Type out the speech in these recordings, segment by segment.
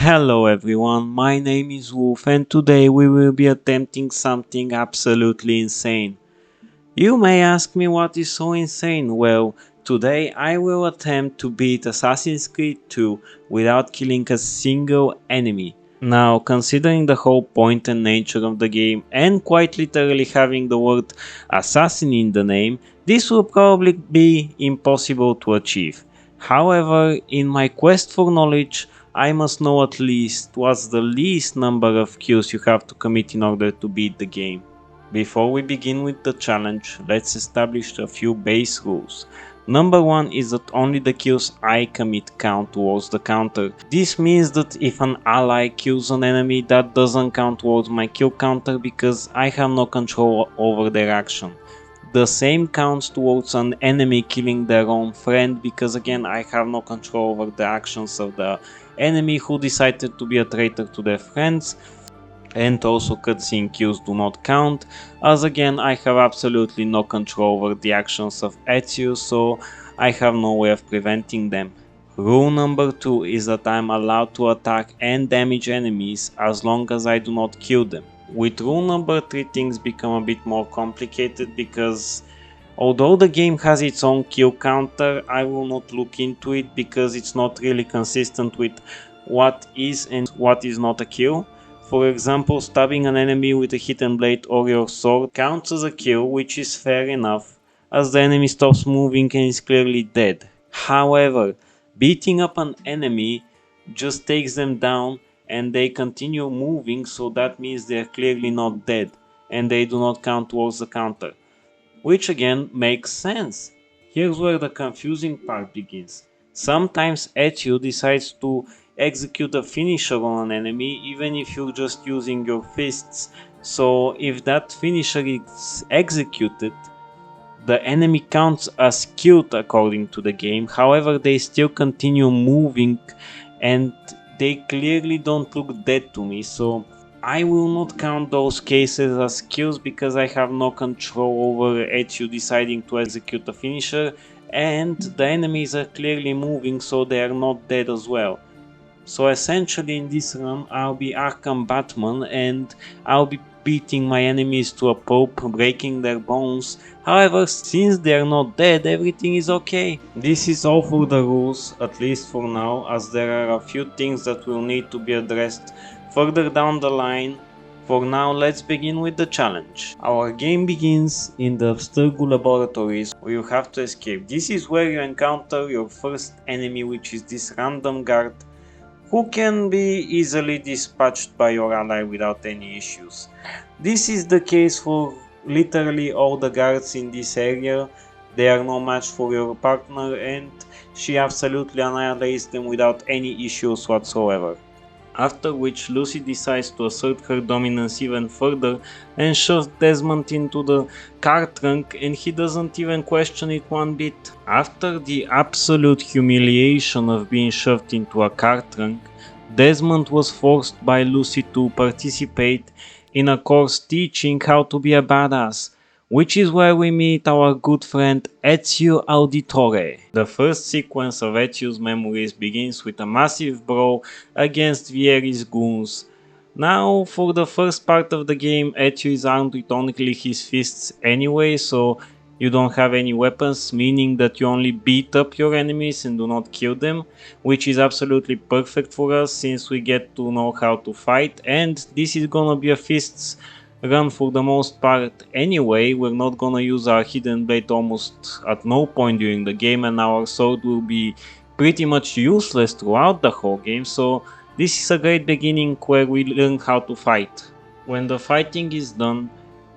Hello everyone, my name is Wolf and today we will be attempting something absolutely insane. You may ask me what is so insane. Well, today I will attempt to beat Assassin's Creed 2 without killing a single enemy. Now, considering the whole point and nature of the game and quite literally having the word assassin in the name, this will probably be impossible to achieve. However, in my quest for knowledge, I must know at least what's the least number of kills you have to commit in order to beat the game. Before we begin with the challenge, let's establish a few base rules. Number 1 is that only the kills I commit count towards the counter. This means that if an ally kills an enemy, that doesn't count towards my kill counter because I have no control over their action. The same counts towards an enemy killing their own friend because again I have no control over the actions of the enemy who decided to be a traitor to their friends. And also cutscene kills do not count, as again I have absolutely no control over the actions of Ezio, so I have no way of preventing them. Rule number 2 is that I am allowed to attack and damage enemies as long as I do not kill them. With rule number 3 things become a bit more complicated because although the game has its own kill counter, I will not look into it because it's not really consistent with what is and what is not a kill. For example, stabbing an enemy with a hidden blade or your sword counts as a kill, which is fair enough, as the enemy stops moving and is clearly dead. However, beating up an enemy just takes them down and they continue moving, so that means they are clearly not dead and they do not count towards the counter. Which again makes sense. Here's where the confusing part begins. Sometimes Ezio decides to execute a finisher on an enemy even if you're just using your fists, so if that finisher is executed, the enemy counts as killed according to the game, however they still continue moving and they clearly don't look dead to me, so I will not count those cases as kills because I have no control over Ezio deciding to execute a finisher, and the enemies are clearly moving so they are not dead as well. So essentially in this run I'll be Arkham Batman and I'll be beating my enemies to a pulp, breaking their bones. However, since they are not dead, everything is okay. This is all for the rules, at least for now, as there are a few things that will need to be addressed further down the line. For now, let's begin with the challenge. Our game begins in the Abstergo laboratories where you have to escape. This is where you encounter your first enemy, which is this random guard who can be easily dispatched by your ally without any issues. This is the case for literally all the guards in this area. They are no match for your partner and she absolutely annihilates them without any issues whatsoever. After which Lucy decides to assert her dominance even further and shoves Desmond into the car trunk, and he doesn't even question it one bit. After the absolute humiliation of being shoved into a car trunk, Desmond was forced by Lucy to participate in a course teaching how to be a badass, which is where we meet our good friend Ezio Auditore. The first sequence of Ezio's memories begins with a massive brawl against Vieri's goons. Now, for the first part of the game, Ezio is armed with only his fists anyway, so you don't have any weapons, meaning that you only beat up your enemies and do not kill them, which is absolutely perfect for us since we get to know how to fight, and this is gonna be a fists run for the most part anyway. We're not gonna use our hidden blade almost at no point during the game, and our sword will be pretty much useless throughout the whole game, so this is a great beginning where we learn how to fight. When the fighting is done,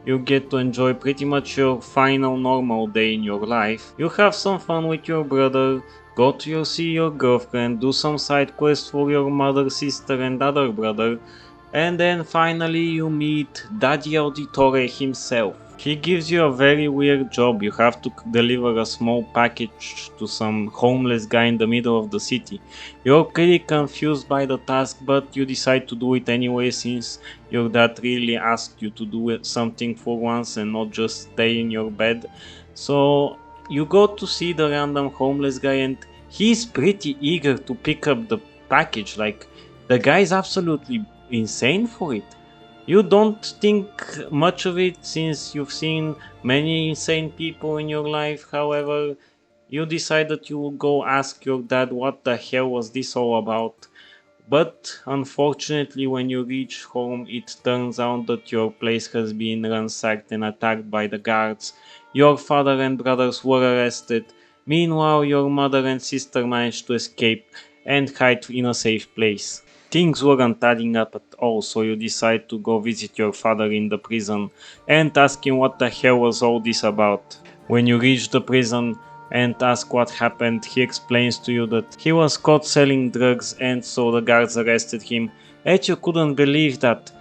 you get to enjoy pretty much your final normal day in your life. You have some fun with your brother, go to see your girlfriend, do some side quests for your mother, sister and other brother, and then finally you meet Daddy Auditore himself. He gives you a very weird job. You have to deliver a small package to some homeless guy in the middle of the city. You're pretty confused by the task, but you decide to do it anyway since your dad really asked you to do something for once and not just stay in your bed. So you go to see the random homeless guy and he's pretty eager to pick up the package. Like, The guy is absolutely insane for it. You don't think much of it since you've seen many insane people in your life. However, you decide that you will go ask your dad what the hell was this all about. But unfortunately, when you reach home, it turns out that your place has been ransacked and attacked by the guards. Your father and brothers were arrested. Meanwhile, your mother and sister managed to escape and hide in a safe place. Things weren't adding up at all, so you decide to go visit your father in the prison and ask him what the hell was all this about. When you reach the prison and ask what happened, he explains to you that he was caught selling drugs and so the guards arrested him. Ezio couldn't believe that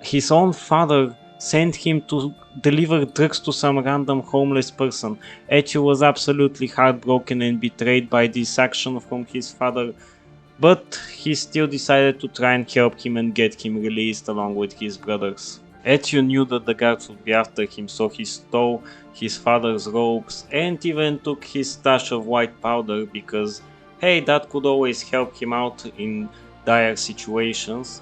his own father sent him to deliver drugs to some random homeless person. Ezio was absolutely heartbroken and betrayed by this action from his father, but he still decided to try and help him and get him released along with his brothers. Ezio knew that the guards would be after him, so he stole his father's robes and even took his stash of white powder because, hey, that could always help him out in dire situations.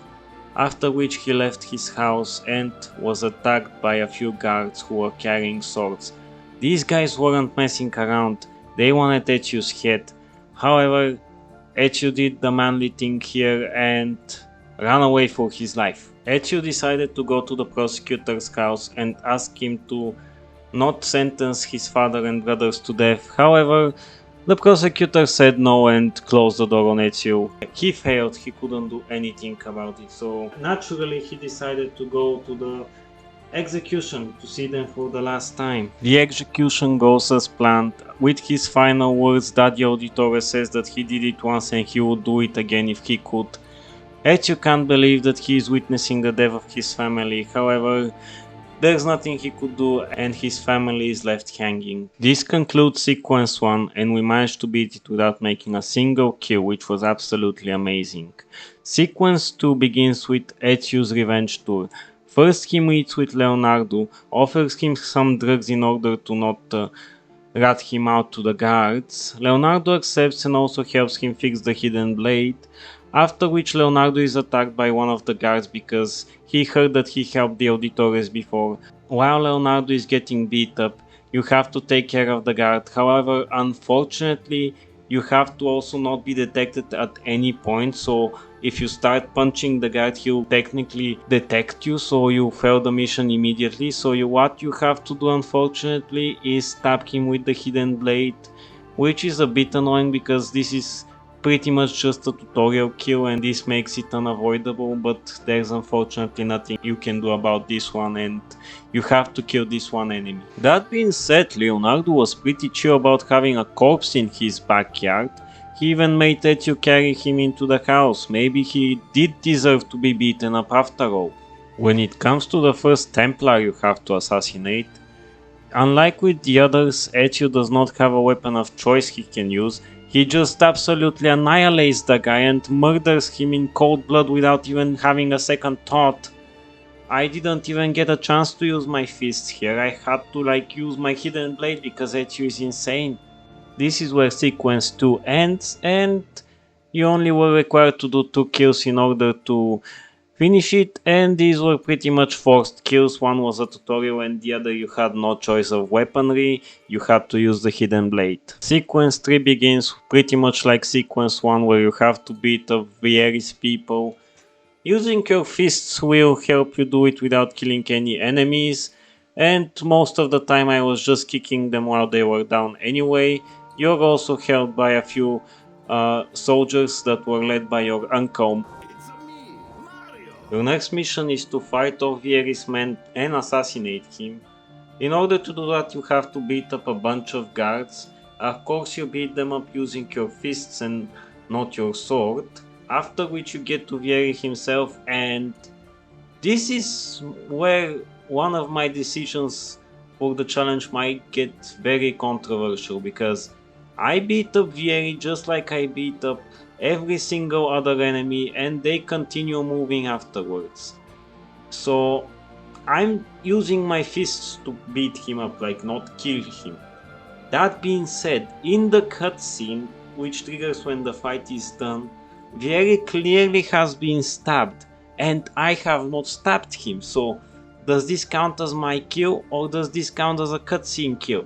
After which he left his house and was attacked by a few guards who were carrying swords. These guys weren't messing around, they wanted Ezio's head. However, Ezio did the manly thing here and ran away for his life. Ezio decided to go to the prosecutor's house and ask him to not sentence his father and brothers to death. However, the prosecutor said no and closed the door on Ezio. He failed, he couldn't do anything about it, so naturally he decided to go to the execution to see them for the last time. The execution goes as planned. With his final words, Dario Auditore says that he did it once and he would do it again if he could. Ezio can't believe that he is witnessing the death of his family, however, there's nothing he could do and his family is left hanging. This concludes sequence 1 and we managed to beat it without making a single kill, which was absolutely amazing. Sequence 2 begins with Ezio's revenge tour. First he meets with Leonardo, offers him some drugs in order to not rat him out to the guards. Leonardo accepts and also helps him fix the hidden blade, after which Leonardo is attacked by one of the guards because he heard that he helped the Auditores before. While Leonardo is getting beat up, you have to take care of the guard. However, unfortunately, you have to also not be detected at any point, so if you start punching the guard, he'll technically detect you, so you fail the mission immediately. So what you have to do, unfortunately, is stab him with the hidden blade, which is a bit annoying because this is pretty much just a tutorial kill and this makes it unavoidable, but there's unfortunately nothing you can do about this one and you have to kill this one enemy. That being said, Leonardo was pretty chill about having a corpse in his backyard. He even made Ezio carry him into the house. Maybe he did deserve to be beaten up after all. When it comes to the first Templar you have to assassinate, unlike with the others, Ezio does not have a weapon of choice he can use. He just absolutely annihilates the guy and murders him in cold blood without even having a second thought. I didn't even get a chance to use my fists here, I had to use my hidden blade because Ezio is insane. This is where sequence 2 ends and you only were required to do 2 kills in order to finish it, and these were pretty much forced kills. One was a tutorial and the other you had no choice of weaponry, you had to use the hidden blade. Sequence 3 begins pretty much like sequence 1 where you have to beat up Vieri's people. Using your fists will help you do it without killing any enemies, and most of the time I was just kicking them while they were down anyway. You're also helped by a few soldiers that were led by your uncle. Your next mission is to fight off Vieri's men and assassinate him. In order to do that you have to beat up a bunch of guards. Of course you beat them up using your fists and not your sword. After which you get to Vieri himself, and this is where one of my decisions for the challenge might get very controversial, because I beat up Vieri just like I beat up every single other enemy and they continue moving afterwards. So I'm using my fists to beat him up, not kill him. That being said, in the cutscene, which triggers when the fight is done, very clearly has been stabbed and I have not stabbed him, so does this count as my kill or does this count as a cutscene kill?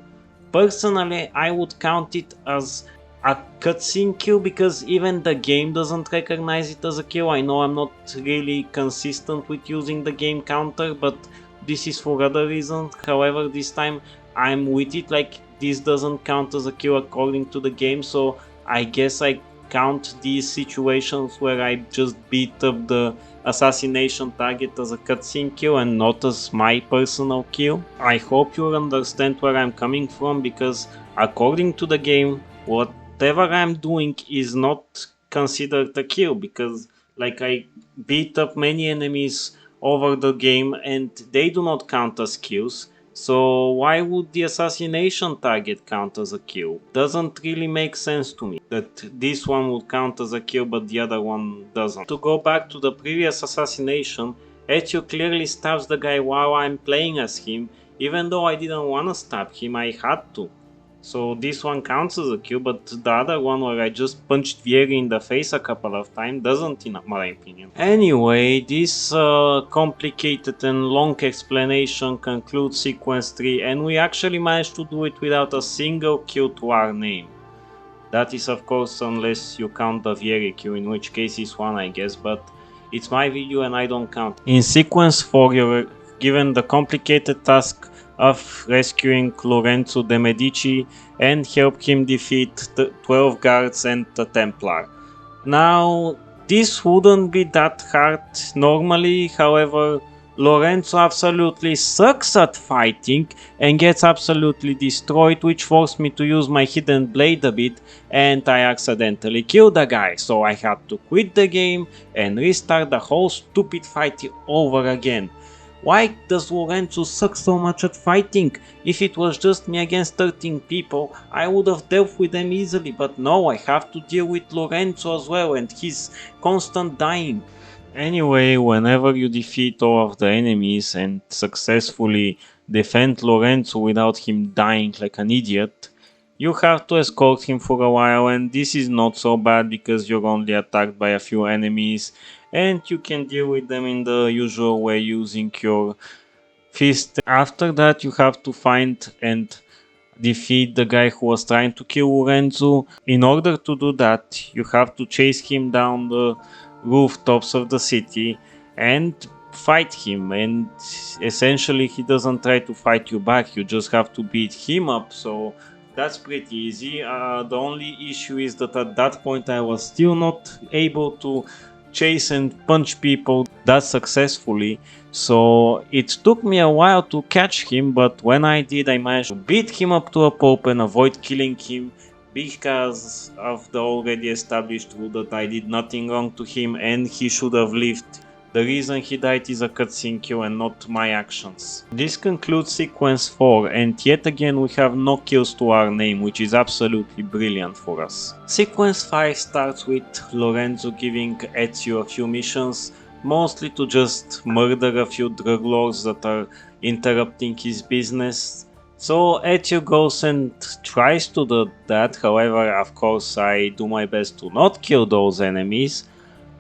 Personally, I would count it as a cutscene kill because even the game doesn't recognize it as a kill. I know I'm not really consistent with using the game counter, but this is for other reasons. However, this time I'm with it, like this doesn't count as a kill according to the game, so I guess I count these situations where I just beat up the assassination target as a cutscene kill and not as my personal kill. I hope you understand where I'm coming from, because according to the game, whatever I'm doing is not considered a kill, because like I beat up many enemies over the game and they do not count as kills. So why would the assassination target count as a kill? Doesn't really make sense to me that this one would count as a kill but the other one doesn't. To go back to the previous assassination, Ezio clearly stabs the guy while I'm playing as him, even though I didn't wanna stab him, I had to. So this one counts as a kill, but the other one where I just punched Vieri in the face a couple of times doesn't, in my opinion. Anyway, this complicated and long explanation concludes sequence 3, and we actually managed to do it without a single kill to our name. That is of course unless you count the Vieri kill, in which case it's one I guess, but it's my video and I don't count. In sequence 4 you're given the complicated task of rescuing Lorenzo de' Medici and help him defeat the 12 guards and the Templar. Now, this wouldn't be that hard normally, however, Lorenzo absolutely sucks at fighting and gets absolutely destroyed, which forced me to use my hidden blade a bit and I accidentally killed the guy, so I had to quit the game and restart the whole stupid fight over again. Why does Lorenzo suck so much at fighting? If it was just me against 13 people, I would have dealt with them easily, but no, I have to deal with Lorenzo as well and his constant dying. Anyway, whenever you defeat all of the enemies and successfully defend Lorenzo without him dying like an idiot, you have to escort him for a while, and this is not so bad because you're only attacked by a few enemies and you can deal with them in the usual way using your fist. After that you have to find and defeat the guy who was trying to kill Lorenzo. In order to do that, you have to chase him down the rooftops of the city and fight him, and essentially he doesn't try to fight you back, you just have to beat him up, so that's pretty easy. The only issue is that at that point I was still not able to chase and punch people that successfully, so it took me a while to catch him, but when I did I managed to beat him up to a pulp and avoid killing him because of the already established rule that I did nothing wrong to him and he should have lived. The reason he died is a cutscene kill and not my actions. This concludes sequence 4, and yet again we have no kills to our name, which is absolutely brilliant for us. Sequence 5 starts with Lorenzo giving Ezio a few missions, mostly to just murder a few drug lords that are interrupting his business. So Ezio goes and tries to do that, however of course I do my best to not kill those enemies.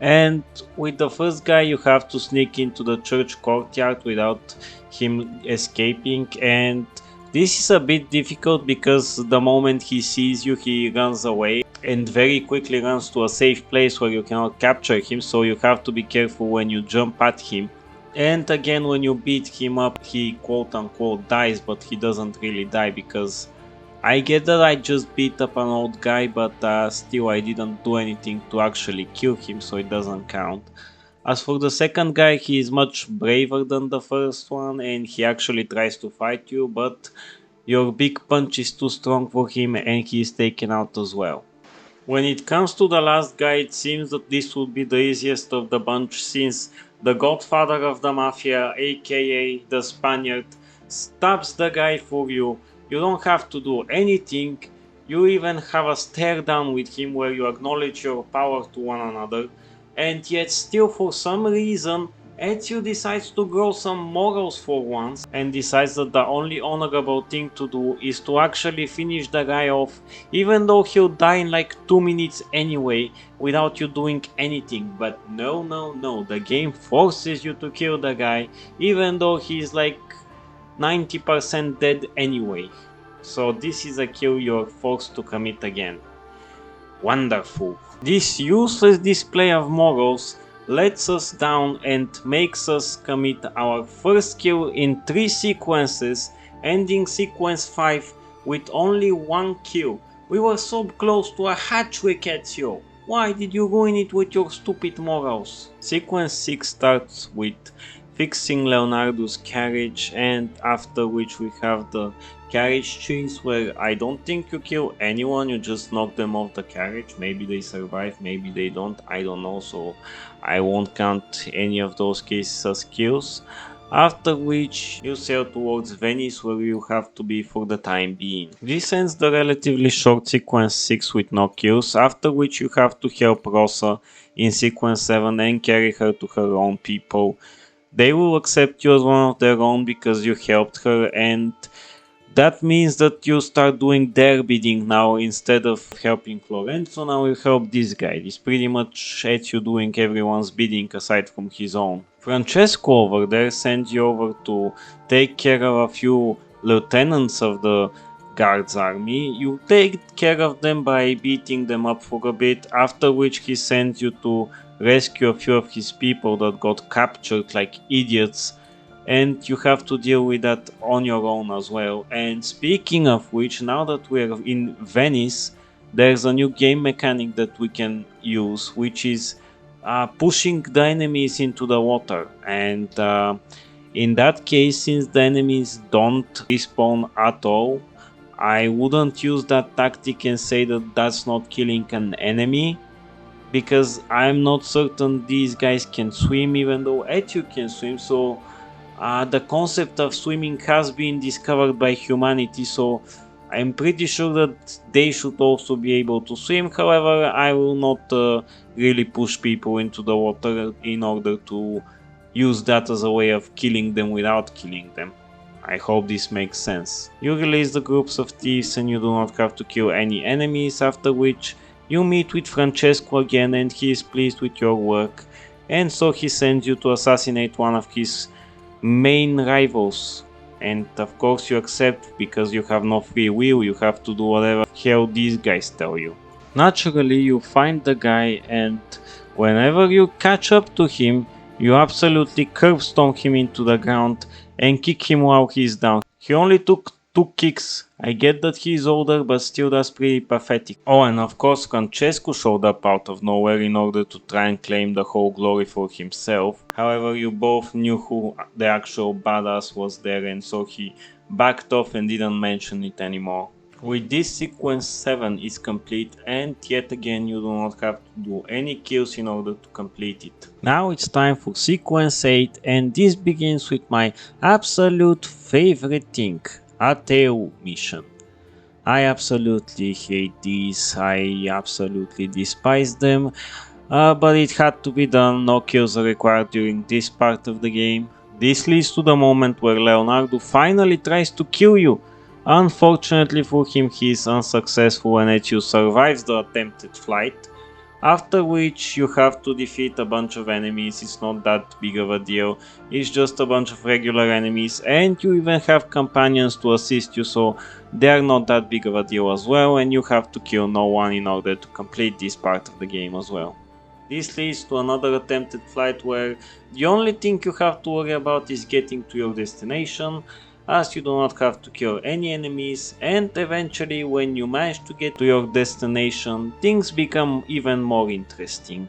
And with the first guy you have to sneak into the church courtyard without him escaping, and this is a bit difficult because the moment he sees you he runs away and very quickly runs to a safe place where you cannot capture him, so you have to be careful when you jump at him. And again, when you beat him up he quote unquote dies, but he doesn't really die because I get that I just beat up an old guy, but still I didn't do anything to actually kill him, so it doesn't count. As for the second guy, he is much braver than the first one and he actually tries to fight you, but your big punch is too strong for him and he is taken out as well. When it comes to the last guy, it seems that this would be the easiest of the bunch, since the godfather of the mafia, aka the Spaniard, stabs the guy for you. You don't have to do anything, you even have a stare down with him where you acknowledge your power to one another, and yet still for some reason Ezio decides to grow some morals for once and decides that the only honorable thing to do is to actually finish the guy off, even though he'll die in like 2 minutes anyway without you doing anything. But no, no, no, the game forces you to kill the guy even though he's like 90% dead anyway. So this is a kill you're forced to commit again. Wonderful. This useless display of morals lets us down and makes us commit our first kill in 3 sequences, ending sequence 5 with only 1 kill. We were so close to a hat-trick, Ezio. Why did you ruin it with your stupid morals? Sequence 6 starts with fixing Leonardo's carriage, and after which we have the carriage chase where I don't think you kill anyone, you just knock them off the carriage. Maybe they survive, maybe they don't, I don't know, so I won't count any of those cases as kills. After which you sail towards Venice where you have to be for the time being. This ends the relatively short sequence 6 with no kills, after which you have to help Rosa in sequence 7 and carry her to her own people. They will accept you as one of their own because you helped her, and that means that you start doing their bidding now instead of helping Lorenzo. Now you help this guy. This pretty much at you doing everyone's bidding aside from his own. Francesco over there sends you over to take care of a few lieutenants of the guards army. You take care of them by beating them up for a bit, after which he sends you to rescue a few of his people that got captured like idiots, and you have to deal with that on your own as well. And speaking of which, now that we're in Venice, there's a new game mechanic that we can use, which is pushing the enemies into the water. And in that case, since the enemies don't respawn at all, I wouldn't use that tactic and say that that's not killing an enemy, because I'm not certain these guys can swim, even though Ezio can swim. So the concept of swimming has been discovered by humanity, so I'm pretty sure that they should also be able to swim. However, I will not really push people into the water in order to use that as a way of killing them without killing them. I hope this makes sense. You release the groups of thieves and you do not have to kill any enemies, after which you meet with Francesco again and he is pleased with your work, and so he sends you to assassinate one of his main rivals. And of course you accept because you have no free will, you have to do whatever hell these guys tell you. Naturally you find the guy, and whenever you catch up to him, you absolutely curbstone him into the ground and kick him while he's down. He only took 2 kicks. I get that he's older, but still that's pretty pathetic. Oh, and of course Francesco showed up out of nowhere in order to try and claim the whole glory for himself. However, you both knew who the actual badass was there, and so he backed off and didn't mention it anymore. With this, sequence 7 is complete, and yet again you do not have to do any kills in order to complete it. Now it's time for sequence 8, and this begins with my absolute favorite thing, Ateu mission. I absolutely hate these, I absolutely despise them, but it had to be done. No kills are required during this part of the game. This leads to the moment where Leonardo finally tries to kill you. Unfortunately for him, he is unsuccessful and Ezio survives the attempted flight, after which you have to defeat a bunch of enemies. It's not that big of a deal, it's just a bunch of regular enemies, and you even have companions to assist you, so they are not that big of a deal as well, and you have to kill no one in order to complete this part of the game as well. This leads to another attempted flight where the only thing you have to worry about is getting to your destination, as you do not have to kill any enemies, and eventually when you manage to get to your destination, things become even more interesting.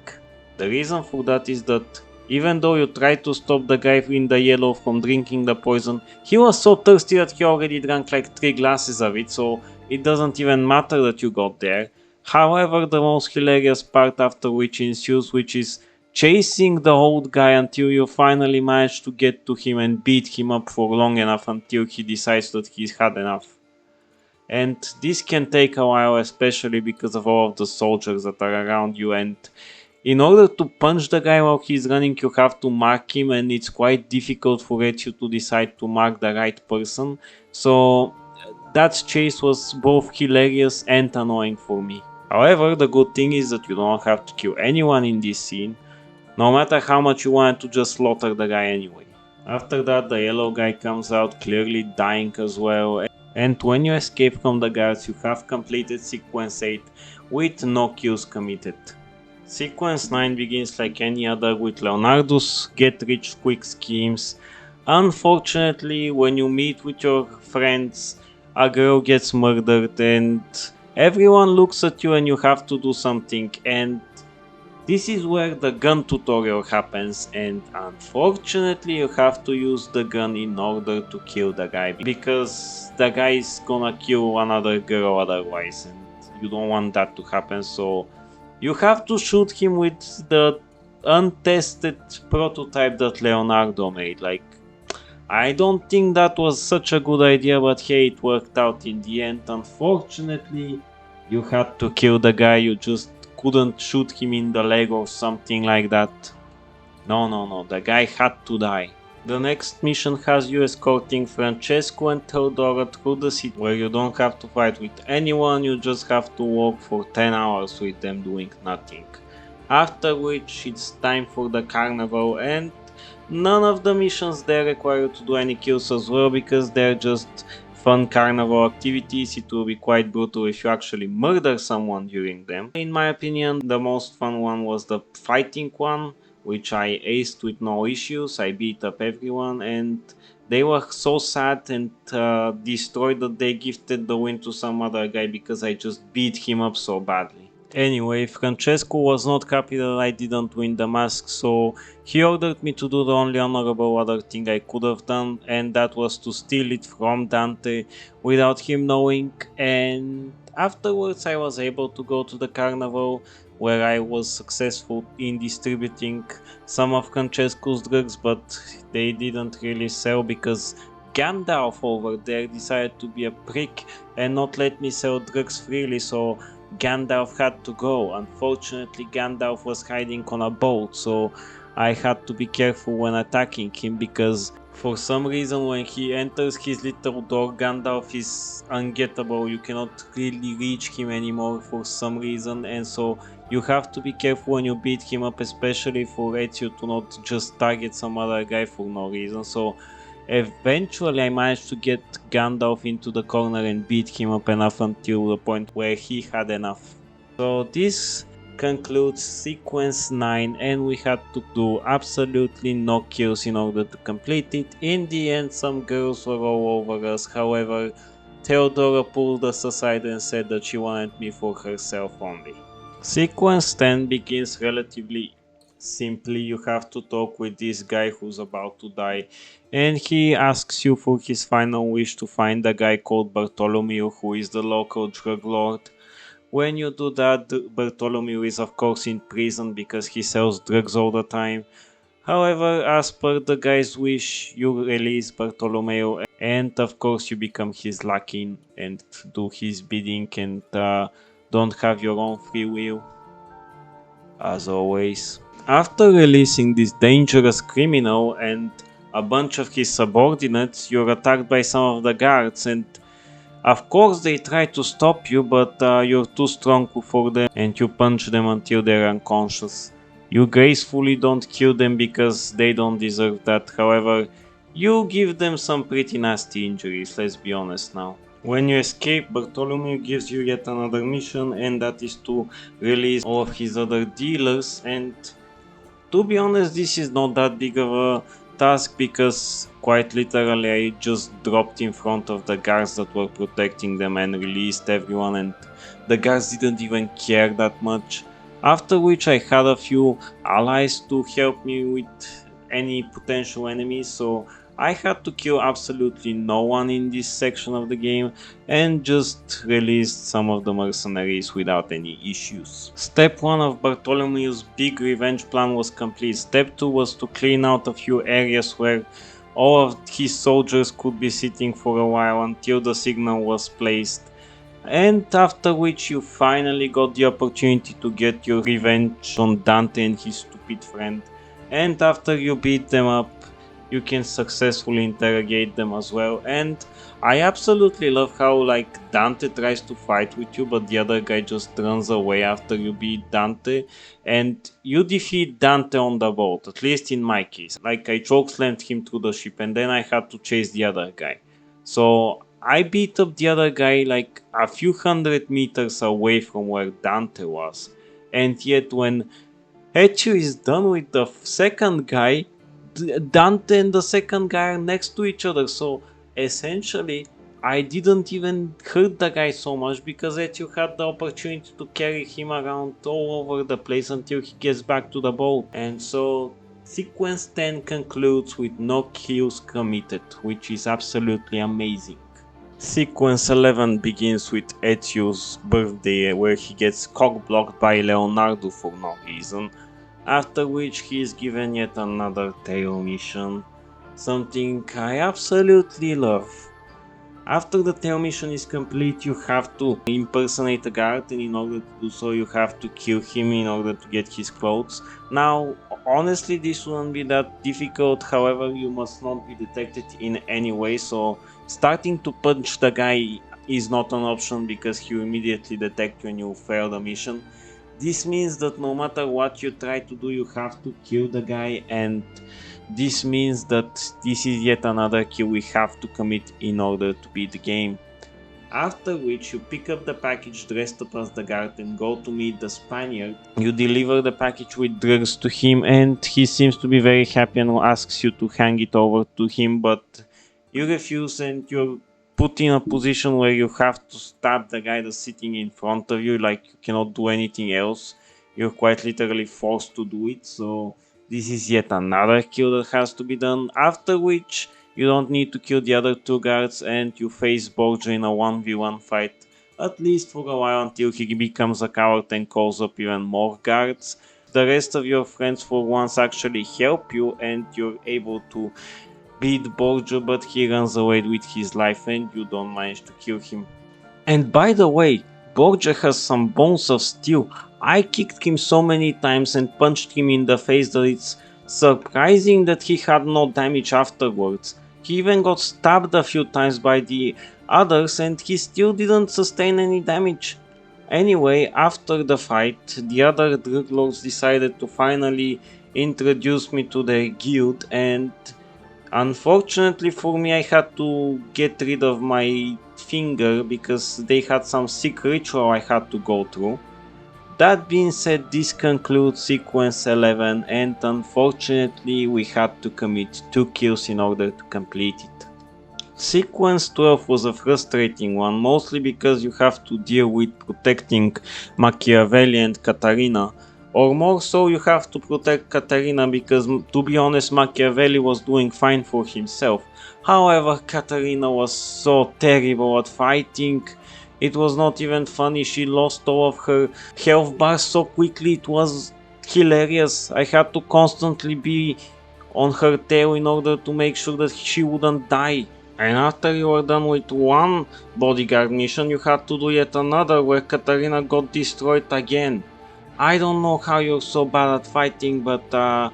The reason for that is that even though you tried to stop the guy in the yellow from drinking the poison, he was so thirsty that he already drank like 3 glasses of it, so it doesn't even matter that you got there. However, the most hilarious part after which ensues, which is chasing the old guy until you finally manage to get to him and beat him up for long enough until he decides that he's had enough. And this can take a while, especially because of all of the soldiers that are around you, and In order to punch the guy while he's running, you have to mark him, and it's quite difficult for Ezio to decide to mark the right person. So that chase was both hilarious and annoying for me. However, the good thing is that you don't have to kill anyone in this scene, no matter how much you want to just slaughter the guy anyway. After that, the yellow guy comes out, clearly dying as well, and when you escape from the guards, you have completed sequence 8 with no kills committed. Sequence 9 begins like any other with Leonardo's get rich quick schemes. Unfortunately, when you meet with your friends, a girl gets murdered and everyone looks at you and you have to do something, and this is where the gun tutorial happens, and unfortunately you have to use the gun in order to kill the guy, because the guy is gonna kill another girl otherwise, and you don't want that to happen, so you have to shoot him with the untested prototype that Leonardo made. Like, I don't think that was such a good idea, but hey, it worked out in the end. Unfortunately, you had to kill the guy, you just couldn't shoot him in the leg or something like that. No, the guy had to die. The next mission has you escorting Francesco and Teodora through the city, where you don't have to fight with anyone, you just have to walk for 10 hours with them doing nothing. After which it's time for the carnival, and none of the missions there require you to do any kills as well, because they're just fun carnival activities. It will be quite brutal if you actually murder someone during them. In my opinion, the most fun one was the fighting one, which I aced with no issues. I beat up everyone, and they were so sad and destroyed that they gifted the win to some other guy because I just beat him up so badly. Anyway, Francesco was not happy that I didn't win the mask, so he ordered me to do the only honorable other thing I could have done, and that was to steal it from Dante without him knowing, and afterwards I was able to go to the carnival, where I was successful in distributing some of Francesco's drugs, but they didn't really sell because Gandalf over there decided to be a prick and not let me sell drugs freely, so Gandalf had to go. Unfortunately, Gandalf was hiding on a boat, so I had to be careful when attacking him, because for some reason when he enters his little door, Gandalf is ungettable. You cannot really reach him anymore for some reason, and so you have to be careful when you beat him up, especially for Ezio to not just target some other guy for no reason. So eventually I managed to get Gandalf into the corner and beat him up enough until the point where he had enough. So this concludes sequence 9, and we had to do absolutely no kills in order to complete it. In the end, some girls were all over us, however Theodora pulled us aside and said that she wanted me for herself only. Sequence 10 begins relatively simply. You have to talk with this guy who's about to die, and he asks you for his final wish to find a guy called Bartholomew, who is the local drug lord. When you do that, Bartholomew is of course in prison because he sells drugs all the time. However, as per the guy's wish, you release Bartolomeo, and of course you become his lackey and do his bidding, and don't have your own free will, as always. After releasing this dangerous criminal and a bunch of his subordinates, you're attacked by some of the guards, and of course they try to stop you, but you're too strong for them and you punch them until they're unconscious. You gracefully don't kill them because they don't deserve that, however, you give them some pretty nasty injuries, let's be honest now. When you escape, Bartholomew gives you yet another mission, and that is to release all of his other dealers, and to be honest, this is not that big of a task because quite literally I just dropped in front of the guards that were protecting them and released everyone, and the guards didn't even care that much. After which I had a few allies to help me with any potential enemies, so I had to kill absolutely no one in this section of the game and just released some of the mercenaries without any issues. Step 1 of Bartholomew's big revenge plan was complete. Step 2 was to clean out a few areas where all of his soldiers could be sitting for a while until the signal was placed. And after which you finally got the opportunity to get your revenge on Dante and his stupid friend. And after you beat them up, you can successfully interrogate them as well. And I absolutely love how like Dante tries to fight with you, but the other guy just runs away after you beat Dante, and you defeat Dante on the boat. At least in my case, like I chokeslammed him through the ship, and then I had to chase the other guy. So I beat up the other guy like a few hundred meters away from where Dante was. And yet when Ezio is done with the second guy, Dante and the second guy are next to each other. So essentially, I didn't even hurt the guy so much because Ezio had the opportunity to carry him around all over the place until he gets back to the boat. And so sequence 10 concludes with no kills committed, which is absolutely amazing. Sequence 11 begins with Ezio's birthday, where he gets cock-blocked by Leonardo for no reason, after which he is given yet another tail mission, something I absolutely love. After the tail mission is complete, you have to impersonate a guard, and in order to do so, you have to kill him in order to get his clothes. Now, honestly, this wouldn't be that difficult, however, you must not be detected in any way, so starting to punch the guy is not an option because he will immediately detect you and you fail the mission. This means that no matter what you try to do, you have to kill the guy, and this means that this is yet another kill we have to commit in order to beat the game. After which you pick up the package dressed up as the guard and go to meet the Spaniard. You deliver the package with drugs to him, and he seems to be very happy and asks you to hand it over to him, but you refuse and you're put in a position where you have to stab the guy that's sitting in front of you, like you cannot do anything else. You're quite literally forced to do it, so this is yet another kill that has to be done, after which you don't need to kill the other two guards and you face Borgia in a 1v1 fight, at least for a while until he becomes a coward and calls up even more guards. The rest of your friends for once actually help you and you're able to beat Borgia, but he runs away with his life and you don't manage to kill him. And by the way, Borgia has some bones of steel. I kicked him so many times and punched him in the face that it's surprising that he had no damage afterwards. He even got stabbed a few times by the others and he still didn't sustain any damage. Anyway, after the fight, the other drug lords decided to finally introduce me to their guild, and unfortunately for me, I had to get rid of my finger because they had some sick ritual I had to go through. That being said, this concludes sequence 11, and unfortunately we had to commit 2 kills in order to complete it. Sequence 12 was a frustrating one, mostly because you have to deal with protecting Machiavelli and Catarina, or more so you have to protect Catarina because, to be honest, Machiavelli was doing fine for himself. However, Catarina was so terrible at fighting, it was not even funny. She lost all of her health bars so quickly, it was hilarious. I had to constantly be on her tail in order to make sure that she wouldn't die. And after you were done with one bodyguard mission, you had to do yet another where Katarina got destroyed again. I don't know how you're so bad at fighting, but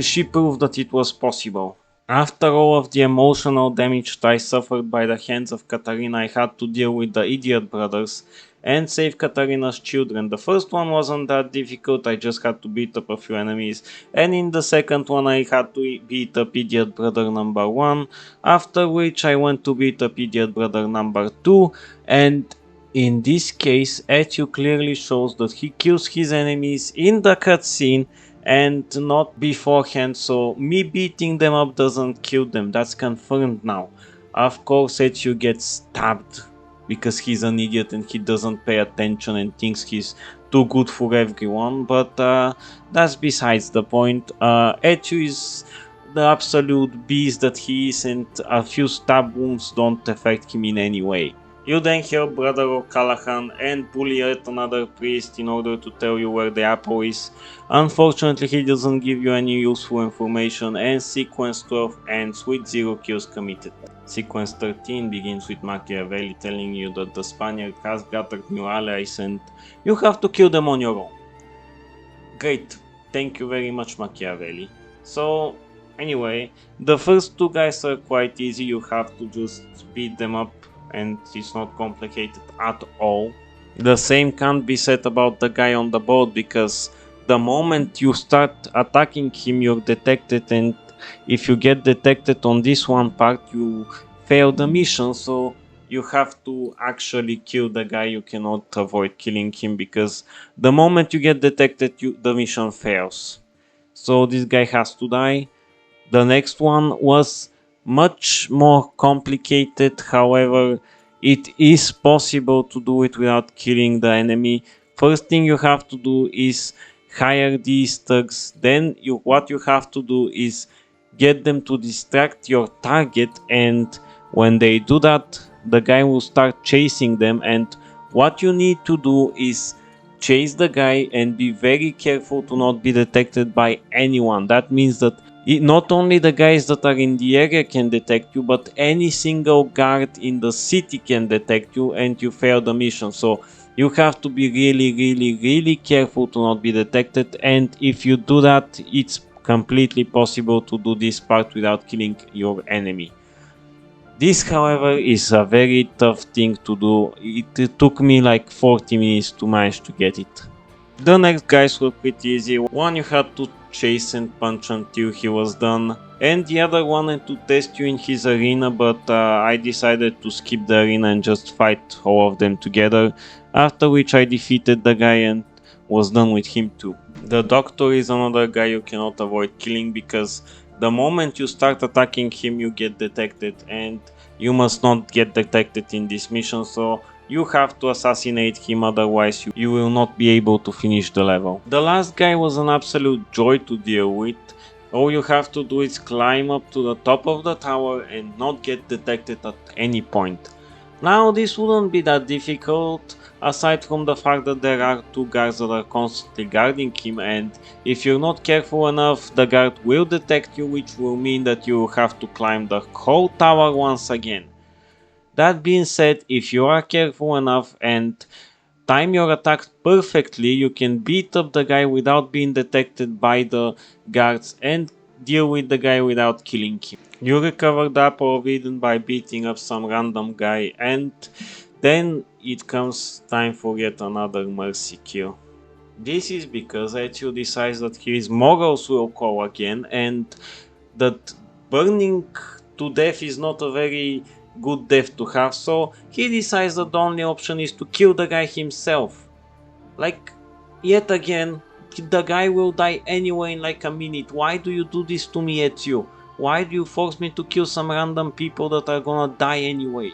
she proved that it was possible. After all of the emotional damage that I suffered by the hands of Katarina, I had to deal with the Idiot Brothers and save Katarina's children. The first one wasn't that difficult, I just had to beat up a few enemies, and in the second one I had to beat up Idiot Brother number 1, after which I went to beat up Idiot Brother number 2, and in this case Ezio clearly shows that he kills his enemies in the cutscene and not beforehand, so me beating them up doesn't kill them, that's confirmed now. Of course Ezio gets stabbed because he's an idiot and he doesn't pay attention and thinks he's too good for everyone, but that's besides the point. Ezio is the absolute beast that he is, and a few stab wounds don't affect him in any way. You then help Brother O'Callaghan and bully yet another priest in order to tell you where the apple is. Unfortunately, he doesn't give you any useful information, and sequence 12 ends with 0 kills committed. Sequence 13 begins with Machiavelli telling you that the Spaniard has gathered new allies and you have to kill them on your own. Great, thank you very much, Machiavelli. So, anyway, the first two guys are quite easy, you have to just beat them up and it's not complicated at all. The same can't be said about the guy on the boat because the moment you start attacking him, you're detected, and if you get detected on this one part, you fail the mission. So you have to actually kill the guy. You cannot avoid killing him because the moment you get detected, the mission fails. So this guy has to die. The next one was much more complicated, however, it is possible to do it without killing the enemy. First thing you have to do is hire these thugs, then what you have to do is get them to distract your target, and when they do that, the guy will start chasing them, and what you need to do is chase the guy and be very careful to not be detected by anyone. That means that not only the guys that are in the area can detect you, but any single guard in the city can detect you and you fail the mission. So you have to be really careful to not be detected, and if you do that, it's completely possible to do this part without killing your enemy. This, however, is a very tough thing to do. It took me like 40 minutes to manage to get it. The next guys were pretty easy. One you had to chase and punch until he was done, and the other wanted to test you in his arena, but I decided to skip the arena and just fight all of them together, after which I defeated the guy and was done with him too. The doctor is another guy you cannot avoid killing because the moment you start attacking him you get detected, and you must not get detected in this mission, so you have to assassinate him, otherwise you will not be able to finish the level. The last guy was an absolute joy to deal with. All you have to do is climb up to the top of the tower and not get detected at any point. Now this wouldn't be that difficult, aside from the fact that there are two guards that are constantly guarding him, and if you're not careful enough, the guard will detect you, which will mean that you will have to climb the whole tower once again. That being said, if you are careful enough and time your attack perfectly, you can beat up the guy without being detected by the guards and deal with the guy without killing him. You recover the apple of Eden by beating up some random guy, and then it comes time for yet another mercy kill. This is because Ezio decides that his morals will call again, and that burning to death is not a very good death to have, so he decides that the only option is to kill the guy himself. Like, yet again, the guy will die anyway in like a minute. Why do you do this to me, Ezio? Why do you force me to kill some random people that are gonna die anyway?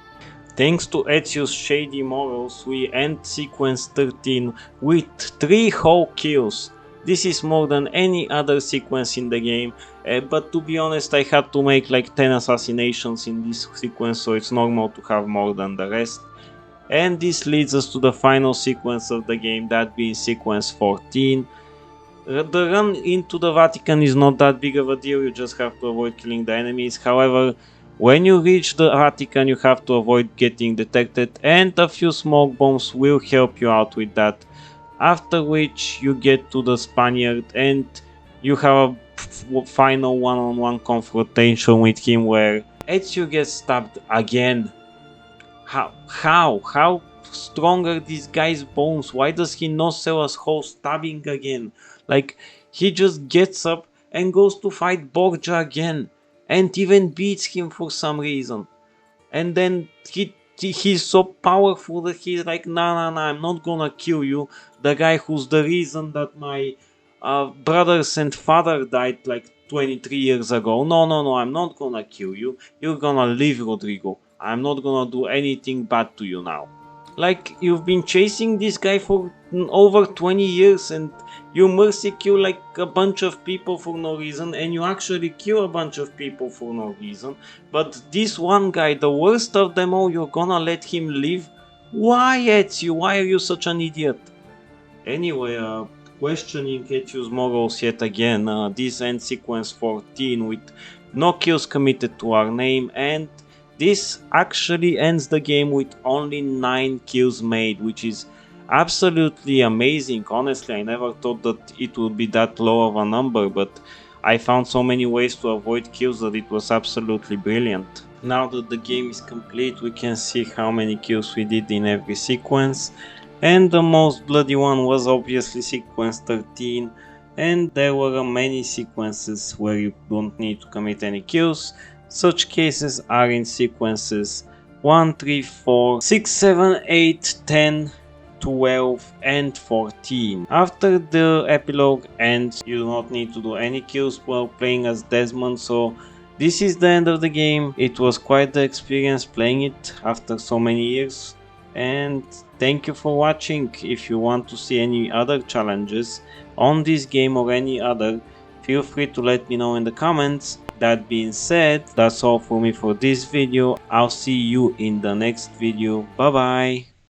Thanks to Ezio's shady morals, we end sequence 13 with 3 whole kills. This is more than any other sequence in the game, but to be honest, I had to make like 10 assassinations in this sequence, so it's normal to have more than the rest. And this leads us to the final sequence of the game, that being sequence 14. The run into the Vatican is not that big of a deal, you just have to avoid killing the enemies. However, when you reach the Vatican, you have to avoid getting detected, and a few smoke bombs will help you out with that. After which you get to the Spaniard and you have a final one-on-one confrontation with him where Ezio gets stabbed again. How strong are these guy's bones? Why does he not sell us whole stabbing again? Like, he just gets up and goes to fight Borgia again, and even beats him for some reason. And then he's so powerful that he's like, nah, I'm not gonna kill you. The guy who's the reason that my brothers and father died like 23 years ago. No, I'm not gonna kill you. You're gonna live, Rodrigo. I'm not gonna do anything bad to you now. Like, you've been chasing this guy for over 20 years and you mercy kill like a bunch of people for no reason, and you actually kill a bunch of people for no reason. But this one guy, the worst of them all, you're gonna let him live? Why, Ezio? Why are you such an idiot? Anyway, questioning Ezio's morals yet again. This end sequence 14 with no kills committed to our name, and this actually ends the game with only 9 kills made, which is absolutely amazing. Honestly, I never thought that it would be that low of a number, but I found so many ways to avoid kills that it was absolutely brilliant. Now that the game is complete, we can see how many kills we did in every sequence, and the most bloody one was obviously sequence 13, and there were many sequences where you don't need to commit any kills. Such cases are in sequences 1, 3, 4, 6, 7, 8, 10, 12 and 14. After the epilogue ends, you do not need to do any kills while playing as Desmond, so this is the end of the game. It was quite the experience playing it after so many years, and thank you for watching. If you want to see any other challenges on this game or any other, feel free to let me know in the comments. That being said, that's all for me for this video. I'll see you in the next video. Bye bye.